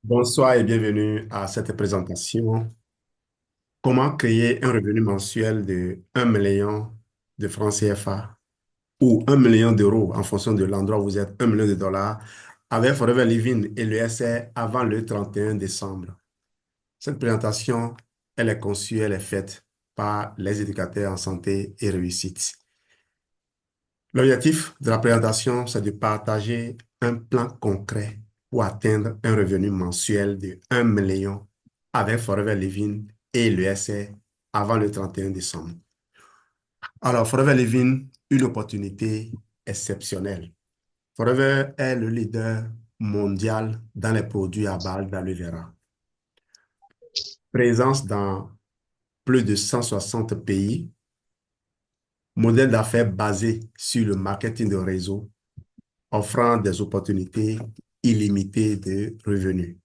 Bonsoir et bienvenue à cette présentation. Comment créer un revenu mensuel de 1 million de francs CFA ou 1 million d'euros en fonction de l'endroit où vous êtes, 1 million de dollars avec Forever Living et le SR avant le 31 décembre. Cette présentation, elle est conçue, elle est faite par les éducateurs en santé et réussite. L'objectif de la présentation, c'est de partager un plan concret pour atteindre un revenu mensuel de 1 million avec Forever Living et le l'ESR avant le 31 décembre. Alors, Forever Living, une opportunité exceptionnelle. Forever est le leader mondial dans les produits à base d'aloe vera. Présence dans plus de 160 pays, modèle d'affaires basé sur le marketing de réseau offrant des opportunités illimitées de revenus.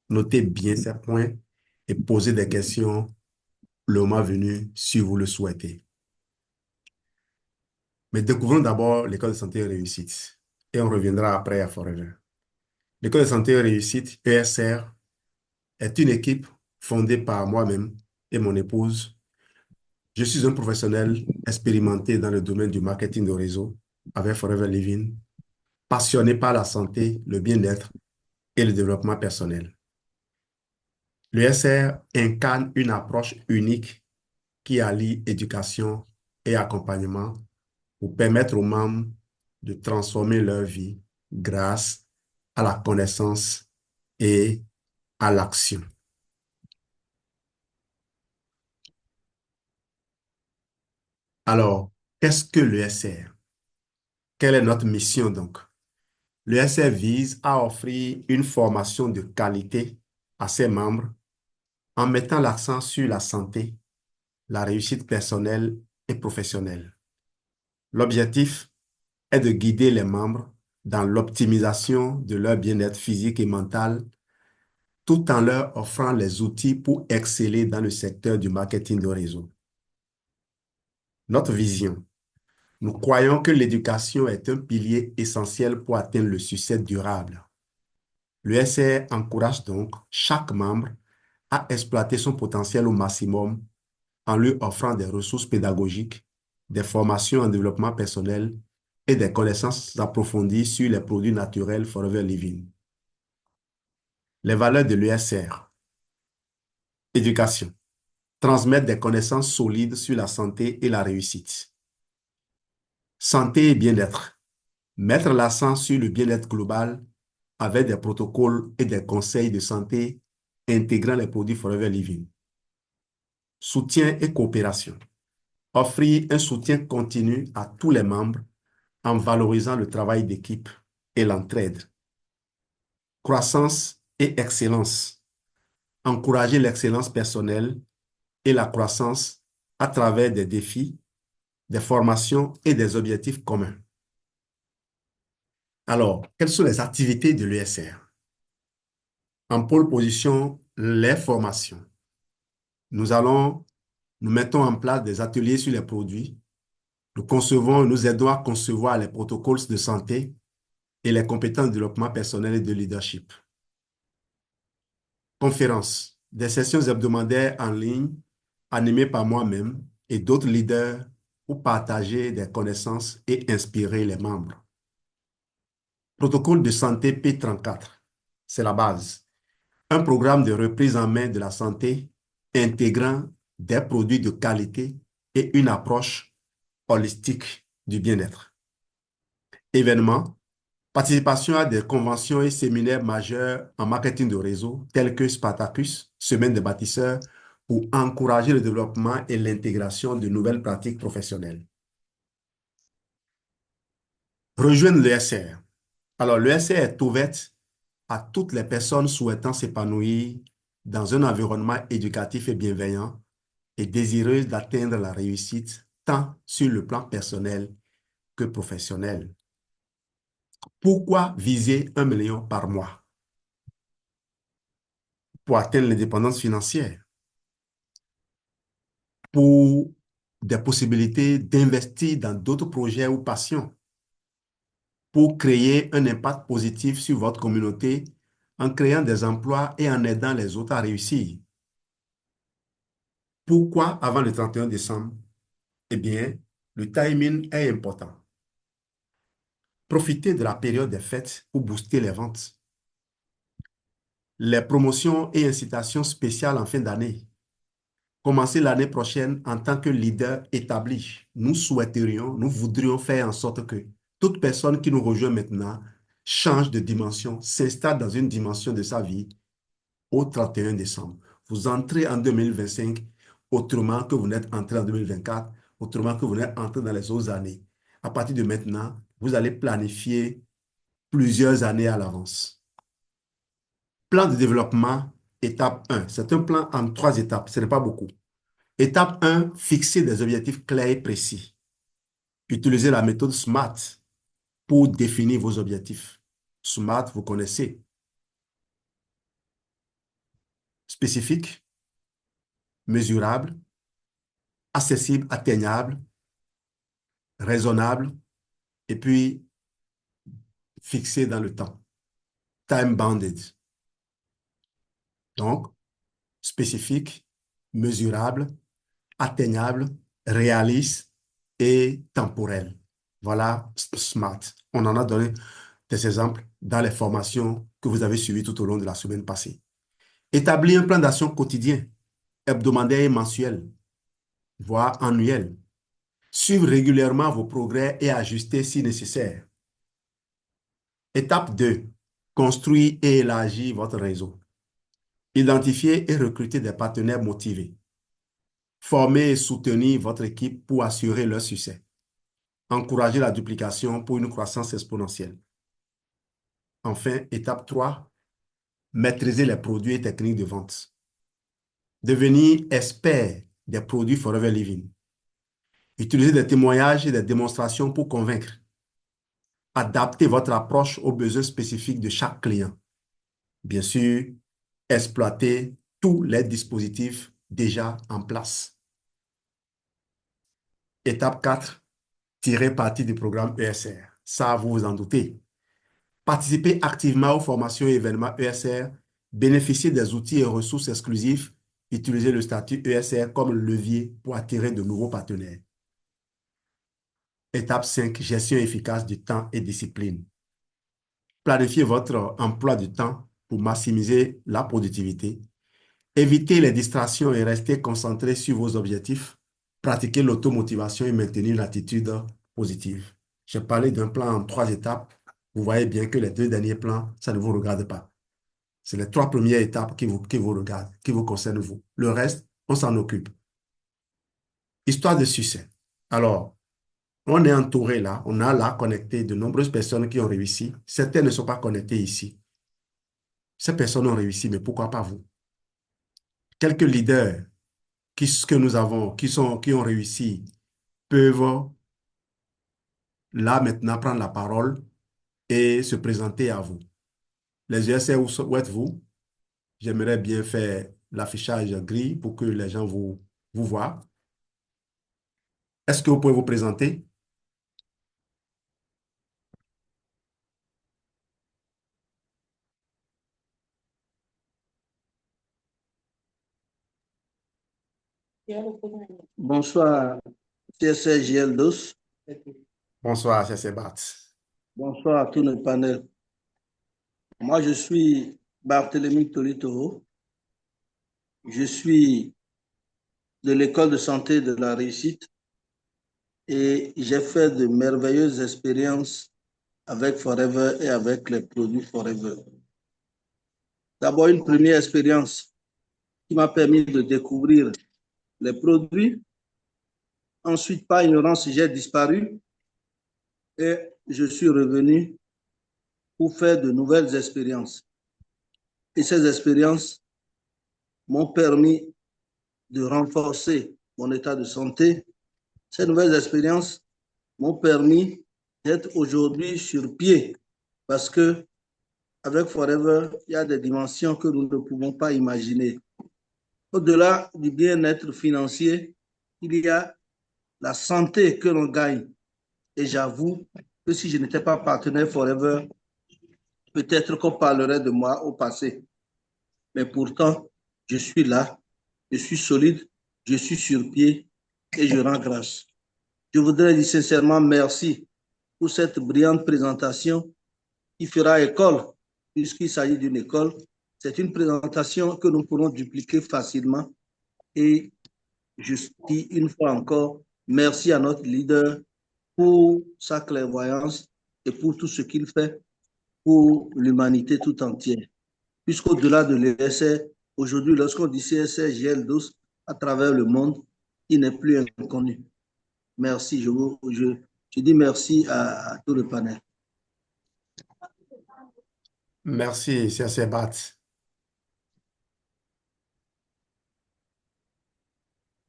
Notez bien ces points et posez des questions le moment venu si vous le souhaitez. Mais découvrons d'abord l'école de santé et réussite et on reviendra après à Forever. L'école de santé et réussite, ESR, est une équipe fondée par moi-même et mon épouse. Je suis un professionnel expérimenté dans le domaine du marketing de réseau avec Forever Living, passionné par la santé, le bien-être et le développement personnel. Le SR incarne une approche unique qui allie éducation et accompagnement pour permettre aux membres de transformer leur vie grâce à la connaissance et à l'action. Alors, qu'est-ce que le SR? Quelle est notre mission donc? Le SR vise à offrir une formation de qualité à ses membres en mettant l'accent sur la santé, la réussite personnelle et professionnelle. L'objectif est de guider les membres dans l'optimisation de leur bien-être physique et mental, tout en leur offrant les outils pour exceller dans le secteur du marketing de réseau. Notre vision. Nous croyons que l'éducation est un pilier essentiel pour atteindre le succès durable. Le SR encourage donc chaque membre à exploiter son potentiel au maximum en lui offrant des ressources pédagogiques, des formations en développement personnel et des connaissances approfondies sur les produits naturels Forever Living. Les valeurs de l'USR. Éducation. Transmettre des connaissances solides sur la santé et la réussite. Santé et bien-être. Mettre l'accent sur le bien-être global avec des protocoles et des conseils de santé intégrant les produits Forever Living. Soutien et coopération. Offrir un soutien continu à tous les membres en valorisant le travail d'équipe et l'entraide. Croissance et excellence. Encourager l'excellence personnelle et la croissance à travers des défis, des formations et des objectifs communs. Alors, quelles sont les activités de l'USR? En pole position, les formations. Nous allons, nous mettons en place des ateliers sur les produits. Nous aidons à concevoir les protocoles de santé et les compétences de développement personnel et de leadership. Conférences, des sessions hebdomadaires en ligne animées par moi-même et d'autres leaders pour partager des connaissances et inspirer les membres. Protocole de santé P34, c'est la base. Un programme de reprise en main de la santé intégrant des produits de qualité et une approche holistique du bien-être. Événements, participation à des conventions et séminaires majeurs en marketing de réseau tels que Spartacus, Semaine des bâtisseurs, pour encourager le développement et l'intégration de nouvelles pratiques professionnelles. Rejoindre l'ESR. Alors, l'ESR est ouverte à toutes les personnes souhaitant s'épanouir dans un environnement éducatif et bienveillant et désireuses d'atteindre la réussite tant sur le plan personnel que professionnel. Pourquoi viser 1 million par mois? Pour atteindre l'indépendance financière, pour des possibilités d'investir dans d'autres projets ou passions, pour créer un impact positif sur votre communauté en créant des emplois et en aidant les autres à réussir. Pourquoi avant le 31 décembre? Eh bien, le timing est important. Profitez de la période des fêtes pour booster les ventes. Les promotions et incitations spéciales en fin d'année. Commencez l'année prochaine en tant que leader établi. Nous voudrions faire en sorte que toute personne qui nous rejoint maintenant change de dimension, s'installe dans une dimension de sa vie au 31 décembre. Vous entrez en 2025 autrement que vous n'êtes entré en 2024, autrement que vous n'êtes entré dans les autres années. À partir de maintenant, vous allez planifier plusieurs années à l'avance. Plan de développement, étape 1. C'est un plan en 3 étapes, ce n'est pas beaucoup. Étape 1, fixer des objectifs clairs et précis. Utilisez la méthode SMART pour définir vos objectifs. SMART, vous connaissez. Spécifique, mesurable, accessible, atteignable, raisonnable, et puis fixé dans le temps. Time bounded. Donc, spécifique, mesurable, atteignable, réaliste et temporel. Voilà SMART. On en a donné des exemples dans les formations que vous avez suivies tout au long de la semaine passée. Établir un plan d'action quotidien, hebdomadaire et mensuel, voire annuel. Suivre régulièrement vos progrès et ajuster si nécessaire. Étape 2. Construire et élargir votre réseau. Identifier et recruter des partenaires motivés. Former et soutenir votre équipe pour assurer leur succès. Encourager la duplication pour une croissance exponentielle. Enfin, étape 3. Maîtriser les produits et techniques de vente. Devenir expert des produits Forever Living. Utilisez des témoignages et des démonstrations pour convaincre. Adaptez votre approche aux besoins spécifiques de chaque client. Bien sûr, exploitez tous les dispositifs déjà en place. Étape 4, tirez parti du programme ESR. Ça, vous vous en doutez. Participez activement aux formations et événements ESR. Bénéficiez des outils et ressources exclusifs. Utilisez le statut ESR comme levier pour attirer de nouveaux partenaires. Étape 5, gestion efficace du temps et discipline. Planifiez votre emploi du temps pour maximiser la productivité. Évitez les distractions et restez concentré sur vos objectifs. Pratiquez l'automotivation et maintenir l'attitude positive. J'ai parlé d'un plan en 3 étapes. Vous voyez bien que les 2 derniers plans, ça ne vous regarde pas. C'est les 3 premières étapes qui vous regardent, qui vous concernent vous. Le reste, on s'en occupe. Histoire de succès. Alors, on est entouré là, on a là connecté de nombreuses personnes qui ont réussi. Certaines ne sont pas connectées ici. Ces personnes ont réussi, mais pourquoi pas vous? Quelques leaders que nous avons, qui ont réussi, peuvent là maintenant prendre la parole et se présenter à vous. Les USA, où êtes-vous? J'aimerais bien faire l'affichage gris pour que les gens vous voient. Est-ce que vous pouvez vous présenter? Bonsoir, CSGL DOS. Bonsoir, c'est Sebat. Bonsoir à tout le panel. Moi, je suis Barthélemy Tolitoro. Je suis de l'école de santé de la réussite et j'ai fait de merveilleuses expériences avec Forever et avec les produits Forever. D'abord, une première expérience qui m'a permis de découvrir les produits. Ensuite, par ignorance, j'ai disparu et je suis revenu pour faire de nouvelles expériences. Et ces expériences m'ont permis de renforcer mon état de santé. Ces nouvelles expériences m'ont permis d'être aujourd'hui sur pied parce que avec Forever, il y a des dimensions que nous ne pouvons pas imaginer. Au-delà du bien-être financier, il y a la santé que l'on gagne. Et j'avoue que si je n'étais pas partenaire Forever, peut-être qu'on parlerait de moi au passé. Mais pourtant, je suis là, je suis solide, je suis sur pied et je rends grâce. Je voudrais dire sincèrement merci pour cette brillante présentation qui fera école, puisqu'il s'agit d'une école. C'est une présentation que nous pourrons dupliquer facilement. Et je dis une fois encore, merci à notre leader pour sa clairvoyance et pour tout ce qu'il fait pour l'humanité tout entière. Puisqu'au-delà de l'ESR, aujourd'hui, lorsqu'on dit CSR, GL12, à travers le monde, il n'est plus inconnu. Merci, je dis merci à tout le panel. Merci, c'est Bat.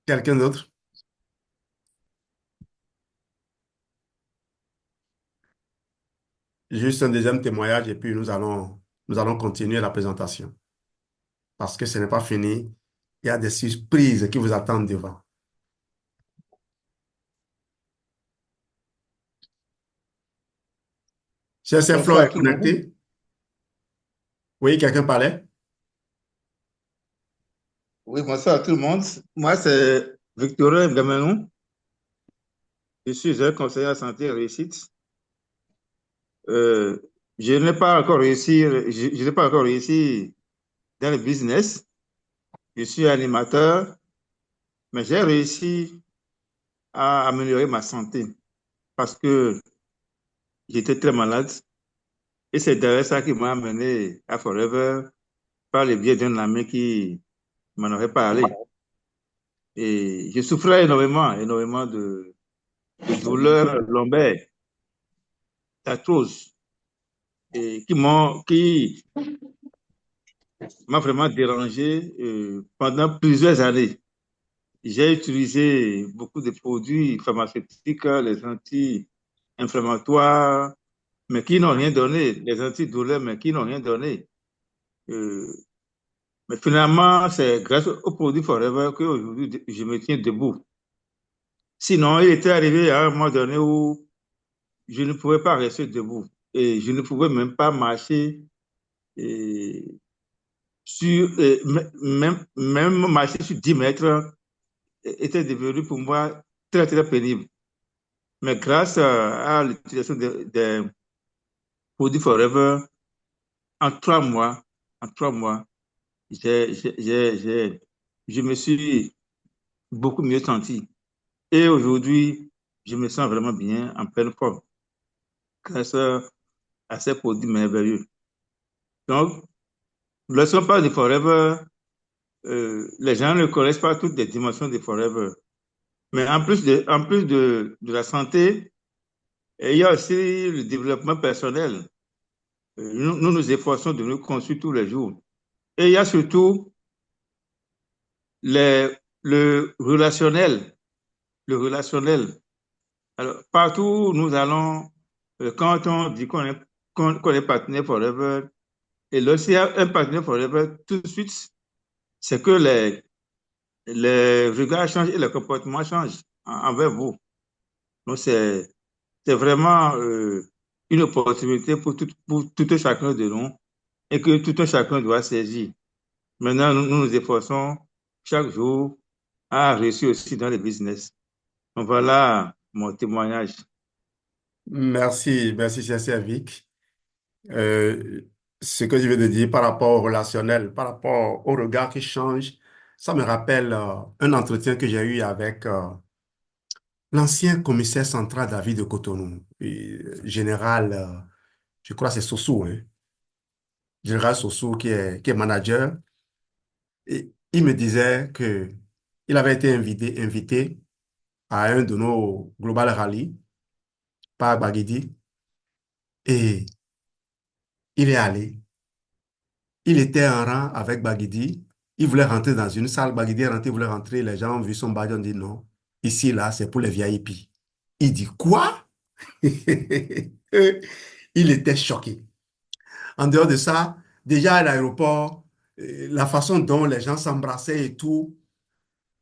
Quelqu'un d'autre? Juste un deuxième témoignage et puis nous allons continuer la présentation. Parce que ce n'est pas fini. Il y a des surprises qui vous attendent devant. Cher Flo Bonsoir est tout le monde. connecté. Oui, quelqu'un parlait? Oui, bonsoir à tout le monde. Moi, c'est Victorin Gamenon. Je suis un conseiller en santé et réussite. Euh, je n'ai pas encore réussi, je n'ai pas encore réussi dans le business. Je suis animateur, mais j'ai réussi à améliorer ma santé parce que j'étais très malade. Et c'est d'ailleurs ça qui m'a amené à Forever par le biais d'un ami qui m'en aurait parlé. Et je souffrais énormément de douleurs lombaires, d'arthrose, et qui m'a vraiment dérangé pendant plusieurs années. J'ai utilisé beaucoup de produits pharmaceutiques, les anti-inflammatoires, mais qui n'ont rien donné, les antidouleurs, mais qui n'ont rien donné. Euh, mais finalement, c'est grâce aux produits Forever qu'aujourd'hui, je me tiens debout. Sinon, il était arrivé à un moment donné où je ne pouvais pas rester debout et je ne pouvais même pas marcher et même marcher sur 10 mètres était devenu pour moi très pénible. Mais grâce à l'utilisation des produits Forever, en 3 mois, en 3 mois, je me suis beaucoup mieux senti. Et aujourd'hui, je me sens vraiment bien, en pleine forme, grâce à ces produits merveilleux. Donc, lorsqu'on parle de Forever, les gens ne connaissent pas toutes les dimensions de Forever. Mais en plus de la santé, il y a aussi le développement personnel. Nous nous efforçons de nous construire tous les jours. Et il y a surtout les, le relationnel. Le relationnel. Alors, partout où nous allons, quand on dit qu'on est partenaire forever, et lorsqu'il y a un partenaire forever, tout de suite, c'est que les regards changent et les comportements changent envers vous. Donc, c'est vraiment une opportunité pour tout un chacun de nous et que tout un chacun doit saisir. Maintenant, nous nous efforçons chaque jour à réussir aussi dans le business. Donc, voilà mon témoignage. Merci, merci, cher Vic. Euh, Ce que je veux te dire par rapport au relationnel, par rapport au regard qui change, ça me rappelle un entretien que j'ai eu avec l'ancien commissaire central de la ville de Cotonou, général, je crois que c'est Sossou, hein, général Sossou qui est manager. Et il me disait que il avait été invité à un de nos Global Rally par Baguidi et il est allé. Il était en rang avec Baguidi. Il voulait rentrer dans une salle. Baguidi est rentré, il voulait rentrer. Les gens ont vu son badge, ont dit non. Ici, là, c'est pour les VIP. Il dit quoi? Il était choqué. En dehors de ça, déjà à l'aéroport, la façon dont les gens s'embrassaient et tout,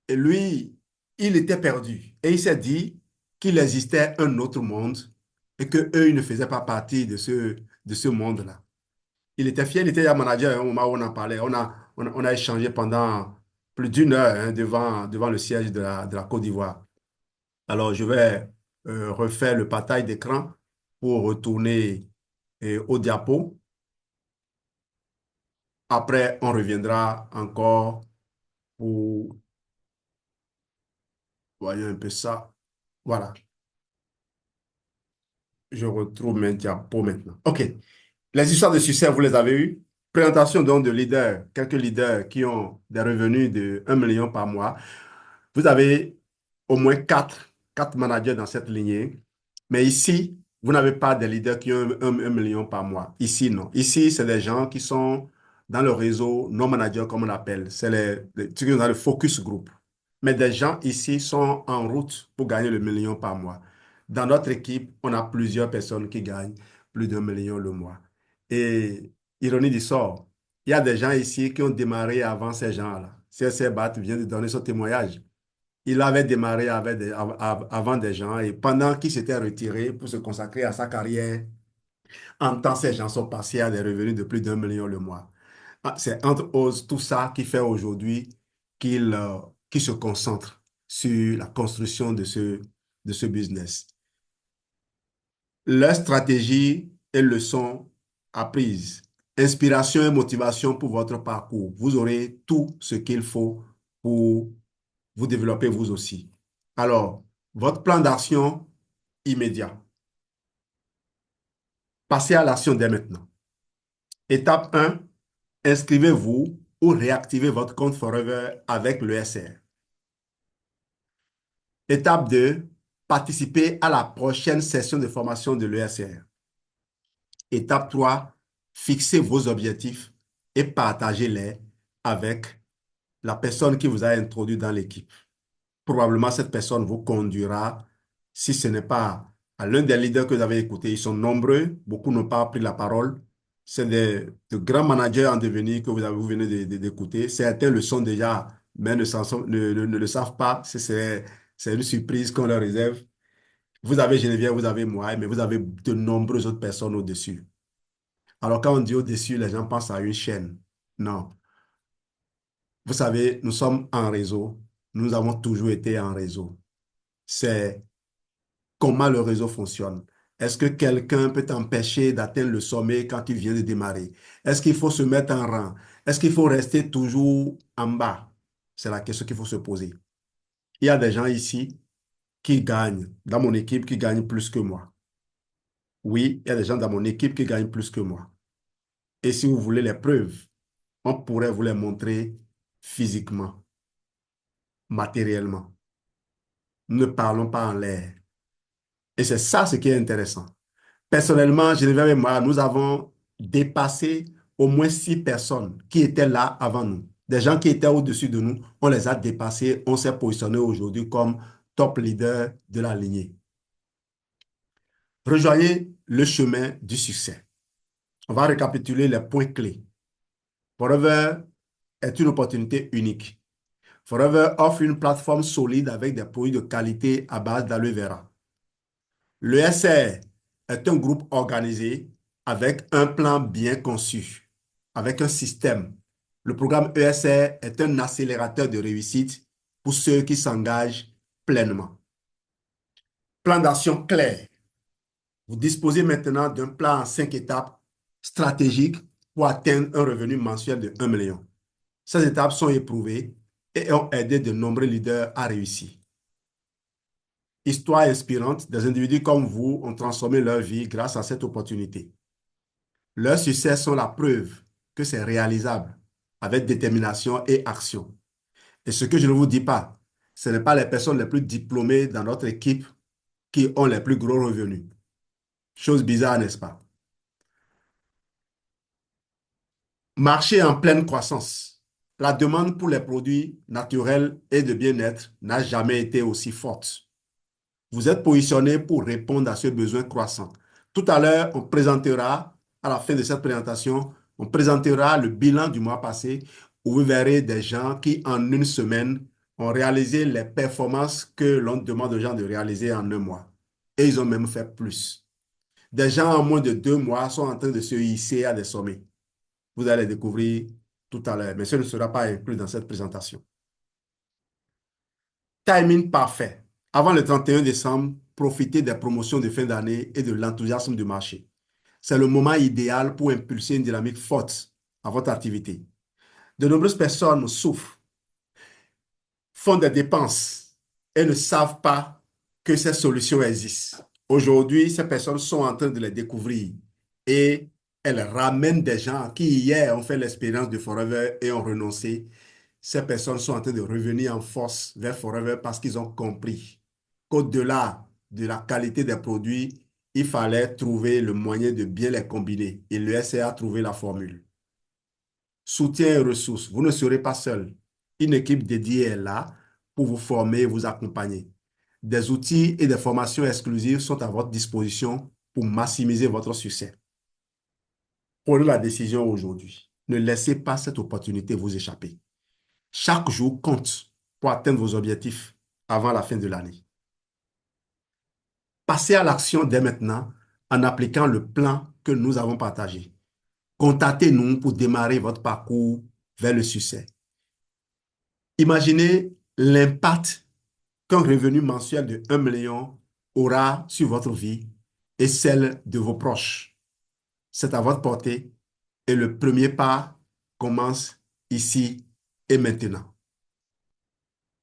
et lui, il était perdu. Et il s'est dit qu'il existait un autre monde et que eux, ils ne faisaient pas partie de ce monde-là. Il était fier, il était déjà manager au moment où on en parlait. On a échangé pendant plus d'une heure hein, devant le siège de la Côte d'Ivoire. Alors, je vais refaire le partage d'écran pour retourner au diapo. Après, on reviendra encore pour... Voyons un peu ça. Voilà, je retrouve mes diapos maintenant. OK. Les histoires de succès, vous les avez eues. Présentation donc de leaders, quelques leaders qui ont des revenus de 1 million par mois. Vous avez au moins quatre managers dans cette lignée. Mais ici, vous n'avez pas des leaders qui ont 1 million par mois. Ici, non. Ici, c'est des gens qui sont dans le réseau non manager, comme on l'appelle. C'est ceux qui sont dans le focus group. Mais des gens ici sont en route pour gagner le 1 million par mois. Dans notre équipe, on a plusieurs personnes qui gagnent plus d'1 million le mois. Et ironie du sort, il y a des gens ici qui ont démarré avant ces gens-là. CSC Bat vient de donner son témoignage. Il avait démarré avant des gens et pendant qu'il s'était retiré pour se consacrer à sa carrière, en temps, ces gens sont passés à des revenus de plus d'1 million le mois. Ah, c'est entre autres tout ça qui fait aujourd'hui qu'il se concentre sur la construction de ce business. Leur stratégie et leçons apprises, inspiration et motivation pour votre parcours. Vous aurez tout ce qu'il faut pour vous développer vous aussi. Alors, votre plan d'action immédiat. Passez à l'action dès maintenant. Étape 1, inscrivez-vous ou réactivez votre compte Forever avec le SR. Étape 2, participez à la prochaine session de formation de l'ESR. Étape 3, fixez vos objectifs et partagez-les avec la personne qui vous a introduit dans l'équipe. Probablement, cette personne vous conduira, si ce n'est pas à l'un des leaders que vous avez écouté. Ils sont nombreux, beaucoup n'ont pas pris la parole. C'est de grands managers en devenir que vous venez d'écouter. Certains le sont déjà, mais ne le savent pas. C'est une surprise qu'on leur réserve. Vous avez Geneviève, vous avez moi, mais vous avez de nombreuses autres personnes au-dessus. Alors, quand on dit au-dessus, les gens pensent à une chaîne. Non. Vous savez, nous sommes en réseau. Nous avons toujours été en réseau. C'est comment le réseau fonctionne. Est-ce que quelqu'un peut t'empêcher d'atteindre le sommet quand tu viens de démarrer? Est-ce qu'il faut se mettre en rang? Est-ce qu'il faut rester toujours en bas? C'est la question qu'il faut se poser. Il y a des gens ici qui gagnent, dans mon équipe, qui gagnent plus que moi. Oui, il y a des gens dans mon équipe qui gagnent plus que moi. Et si vous voulez les preuves, on pourrait vous les montrer physiquement, matériellement. Ne parlons pas en l'air. Et c'est ça ce qui est intéressant. Personnellement, Geneviève et moi, nous avons dépassé au moins 6 personnes qui étaient là avant nous. Des gens qui étaient au-dessus de nous, on les a dépassés, on s'est positionné aujourd'hui comme top leader de la lignée. Rejoignez le chemin du succès. On va récapituler les points clés. Forever est une opportunité unique. Forever offre une plateforme solide avec des produits de qualité à base d'aloe vera. Le SR est un groupe organisé avec un plan bien conçu, avec un système. Le programme ESR est un accélérateur de réussite pour ceux qui s'engagent pleinement. Plan d'action clair. Vous disposez maintenant d'un plan en 5 étapes stratégiques pour atteindre un revenu mensuel de 1 million. Ces étapes sont éprouvées et ont aidé de nombreux leaders à réussir. Histoire inspirante, des individus comme vous ont transformé leur vie grâce à cette opportunité. Leurs succès sont la preuve que c'est réalisable avec détermination et action. Et ce que je ne vous dis pas, ce n'est pas les personnes les plus diplômées dans notre équipe qui ont les plus gros revenus. Chose bizarre, n'est-ce pas? Marché en pleine croissance. La demande pour les produits naturels et de bien-être n'a jamais été aussi forte. Vous êtes positionné pour répondre à ce besoin croissant. Tout à l'heure, on présentera, à la fin de cette présentation, on présentera le bilan du mois passé où vous verrez des gens qui, en une semaine, ont réalisé les performances que l'on demande aux gens de réaliser en un mois. Et ils ont même fait plus. Des gens en moins de 2 mois sont en train de se hisser à des sommets. Vous allez les découvrir tout à l'heure, mais ce ne sera pas inclus dans cette présentation. Timing parfait. Avant le 31 décembre, profitez des promotions de fin d'année et de l'enthousiasme du marché. C'est le moment idéal pour impulser une dynamique forte à votre activité. De nombreuses personnes souffrent, font des dépenses et ne savent pas que ces solutions existent. Aujourd'hui, ces personnes sont en train de les découvrir et elles ramènent des gens qui hier ont fait l'expérience de Forever et ont renoncé. Ces personnes sont en train de revenir en force vers Forever parce qu'ils ont compris qu'au-delà de la qualité des produits, il fallait trouver le moyen de bien les combiner. Et le SCA a trouvé la formule. Soutien et ressources. Vous ne serez pas seul. Une équipe dédiée est là pour vous former et vous accompagner. Des outils et des formations exclusives sont à votre disposition pour maximiser votre succès. Prenez la décision aujourd'hui. Ne laissez pas cette opportunité vous échapper. Chaque jour compte pour atteindre vos objectifs avant la fin de l'année. Passez à l'action dès maintenant en appliquant le plan que nous avons partagé. Contactez-nous pour démarrer votre parcours vers le succès. Imaginez l'impact qu'un revenu mensuel de 1 million aura sur votre vie et celle de vos proches. C'est à votre portée et le premier pas commence ici et maintenant.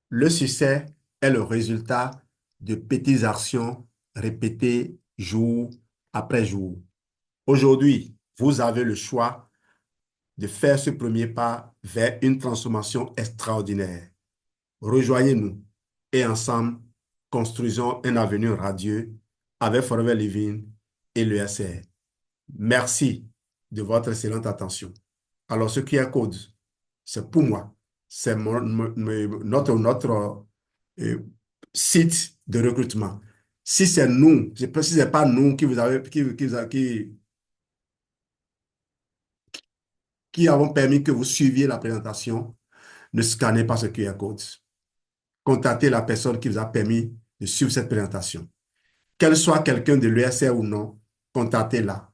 Le succès est le résultat de petites actions répétées jour après jour. Aujourd'hui, vous avez le choix de faire ce premier pas vers une transformation extraordinaire. Rejoignez-nous et ensemble, construisons un avenir radieux avec Forever Living et le SR. Merci de votre excellente attention. Alors, ce qui est code, c'est pour moi, c'est notre euh, site de recrutement. Si c'est nous, si ce n'est pas nous qui vous avez, qui avons permis que vous suiviez la présentation, ne scannez pas ce QR code. Contactez la personne qui vous a permis de suivre cette présentation. Qu'elle soit quelqu'un de l'ESR ou non, contactez-la.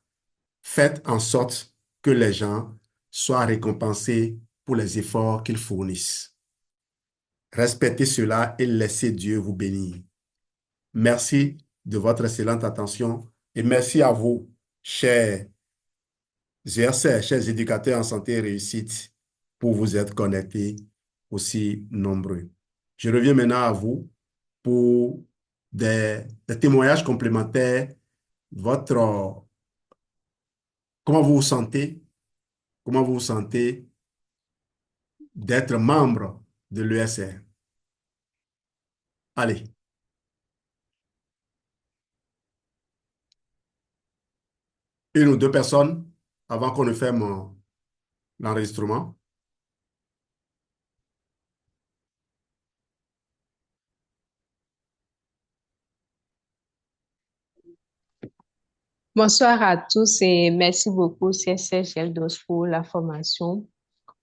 Faites en sorte que les gens soient récompensés pour les efforts qu'ils fournissent. Respectez cela et laissez Dieu vous bénir. Merci de votre excellente attention et merci à vous, chers GRC, chers éducateurs en santé et réussite, pour vous être connectés aussi nombreux. Je reviens maintenant à vous pour des témoignages complémentaires. Comment vous vous sentez? Comment vous vous sentez d'être membre de l'ESR? Allez, une ou deux personnes avant qu'on ne ferme l'enregistrement. Bonsoir à tous et merci beaucoup, CSC Geldos, pour la formation.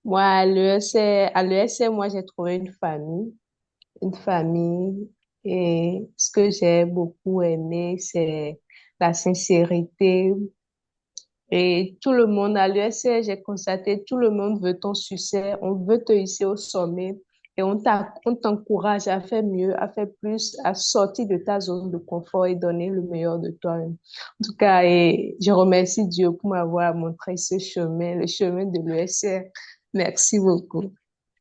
Moi, à l'ESC, moi, j'ai trouvé une famille, et ce que j'ai beaucoup aimé, c'est la sincérité. Et tout le monde à l'USC, j'ai constaté, tout le monde veut ton succès, on veut te hisser au sommet et on t'encourage à faire mieux, à faire plus, à sortir de ta zone de confort et donner le meilleur de toi-même. En tout cas, et je remercie Dieu pour m'avoir montré ce chemin, le chemin de l'USC. Merci beaucoup.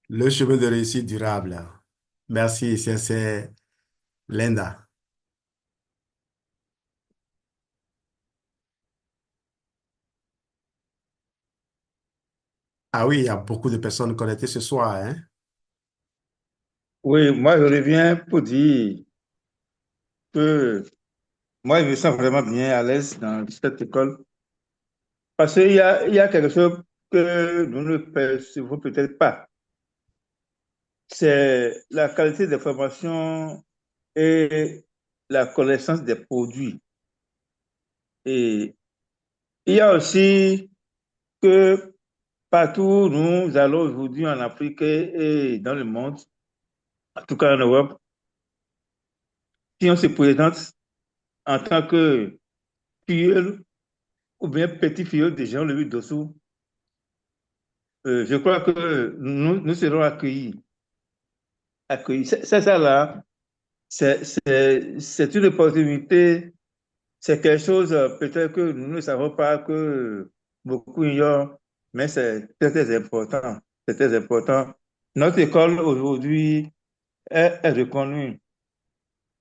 Le chemin de réussite durable. Merci, c'est Linda. Ah oui, il y a beaucoup de personnes connectées ce soir, hein? Oui, moi je reviens pour dire que moi je me sens vraiment bien à l'aise dans cette école parce qu'il y a quelque chose que nous ne percevons peut-être pas. C'est la qualité des formations et la connaissance des produits. Et il y a aussi que partout où nous allons aujourd'hui en Afrique et dans le monde, en tout cas en Europe, si on se présente en tant que filleul ou bien petit filleul de Jean-Louis Dossou, je crois que nous serons accueillis. Accueillis. C'est ça là, c'est une opportunité, c'est quelque chose peut-être que nous ne savons pas, que beaucoup ignorent, mais c'est très, très important. C'est très important. Notre école aujourd'hui est reconnue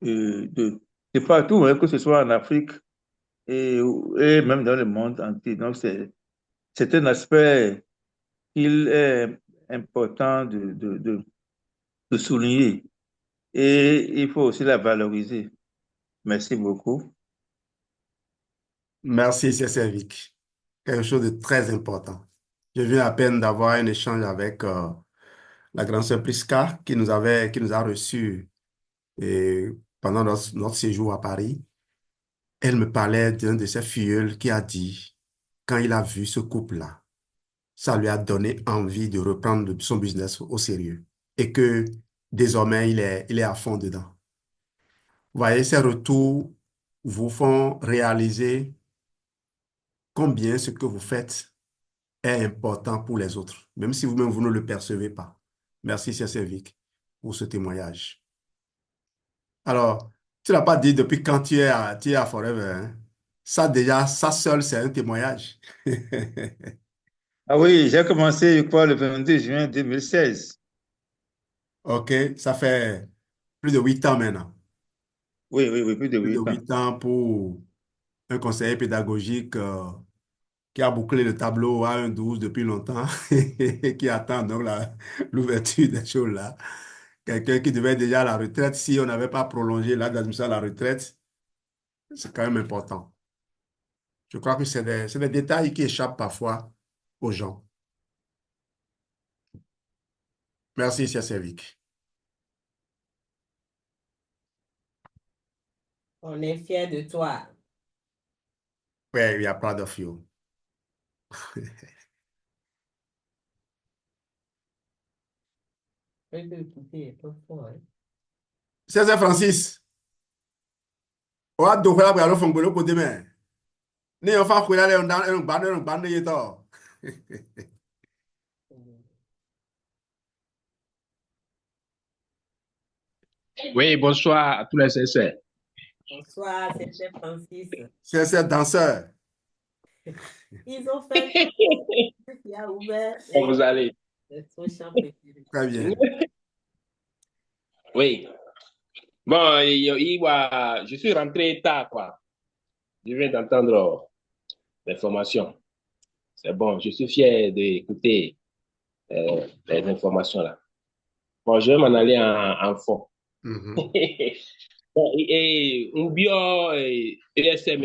de partout, hein, que ce soit en Afrique et, et même dans le monde entier. Donc, c'est un aspect qu'il est important de souligner et il faut aussi la valoriser. Merci beaucoup. Merci, c'est Vic. Quelque chose de très important. Je viens à peine d'avoir un échange avec la grande sœur Prisca qui nous a reçus pendant notre séjour à Paris. Elle me parlait d'un de ses filleuls qui a dit, quand il a vu ce couple-là, ça lui a donné envie de reprendre son business au sérieux et que désormais, il est à fond dedans. Vous voyez, ces retours vous font réaliser combien ce que vous faites est important pour les autres, même si vous-même, vous ne le percevez pas. Merci, Cher Vic, pour ce témoignage. Alors, tu n'as pas dit depuis quand tu es à Forever, hein? Ça déjà, ça seul, c'est un témoignage. Ah oui, j'ai commencé, je crois, le 22 juin 2016. OK, ça fait plus de 8 ans maintenant. Oui, oui, oui, plus de Plus de 8 ans. 8 ans pour un conseiller pédagogique qui a bouclé le tableau à 1,12 depuis longtemps et qui attend donc l'ouverture des choses là. Quelqu'un qui devait être déjà à la retraite, si on n'avait pas prolongé l'âge d'admission à la retraite, c'est quand même important. Je crois que c'est des détails qui échappent parfois aux gens. Merci, Sia Servik. On est fiers de toi. Ouais, we are proud of you. Je peux écouter, pas fort, hein. Sia Francis, o a do la bra fongolo ko de me. Ni o fa ko la le on dan on ban ye to. Oui, bonsoir à tous les CC. Bonsoir, c'est Francis. C'est danseur. Ils ont fait ce qui a ouvert Comment vous allez? son champ préféré. Très bien. Oui. Bon, je suis rentré tard, quoi. Je viens d'entendre l'information. C'est bon, je suis fier d'écouter les informations là. Bon, je vais m'en aller en fond. Bon, un bio ESM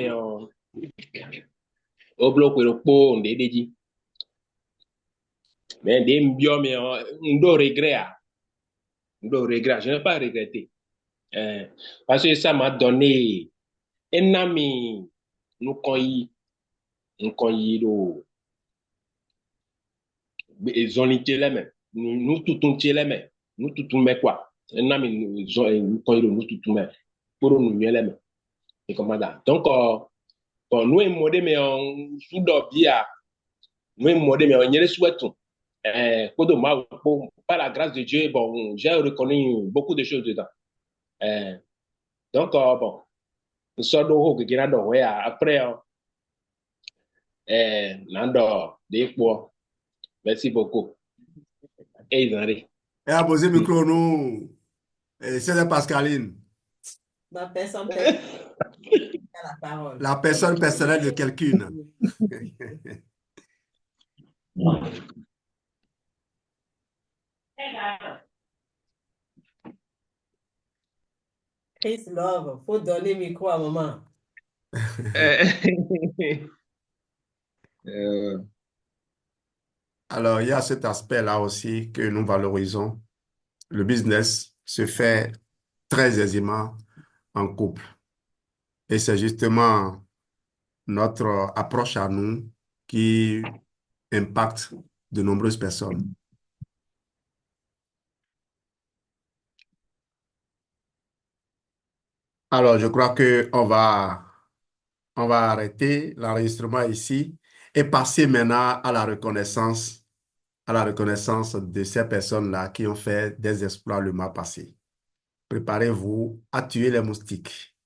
au bloc le pot on dit. Mais des bio mais on doit regret. Je n'ai pas regretté. Parce que ça m'a donné un ami nous koyi do zoni télé nous tout télé mais nous tout mais quoi un ami nous koyi do nous tout mais pour nous mieux mais et comment ça donc bon nous est modé mais on sous dobia nous est modé mais on y est souhaite par la grâce de Dieu bon j'ai reconnu beaucoup de choses dedans donc bon nous sommes après Nando, des quoi. Merci beaucoup. Et Henri. Et à poser le micro, nous, c'est Pascaline. Ma personne personnelle a la parole. La personne personnelle de quelqu'un. Chris Love, faut donner le micro à maman. Alors, il y a cet aspect-là aussi que nous valorisons. Le business se fait très aisément en couple. Et c'est justement notre approche à nous qui impacte de nombreuses personnes. Alors, je crois on va arrêter l'enregistrement ici et passer maintenant à la reconnaissance à la reconnaissance de ces personnes-là qui ont fait des exploits le mois passé. Préparez-vous à tuer les moustiques.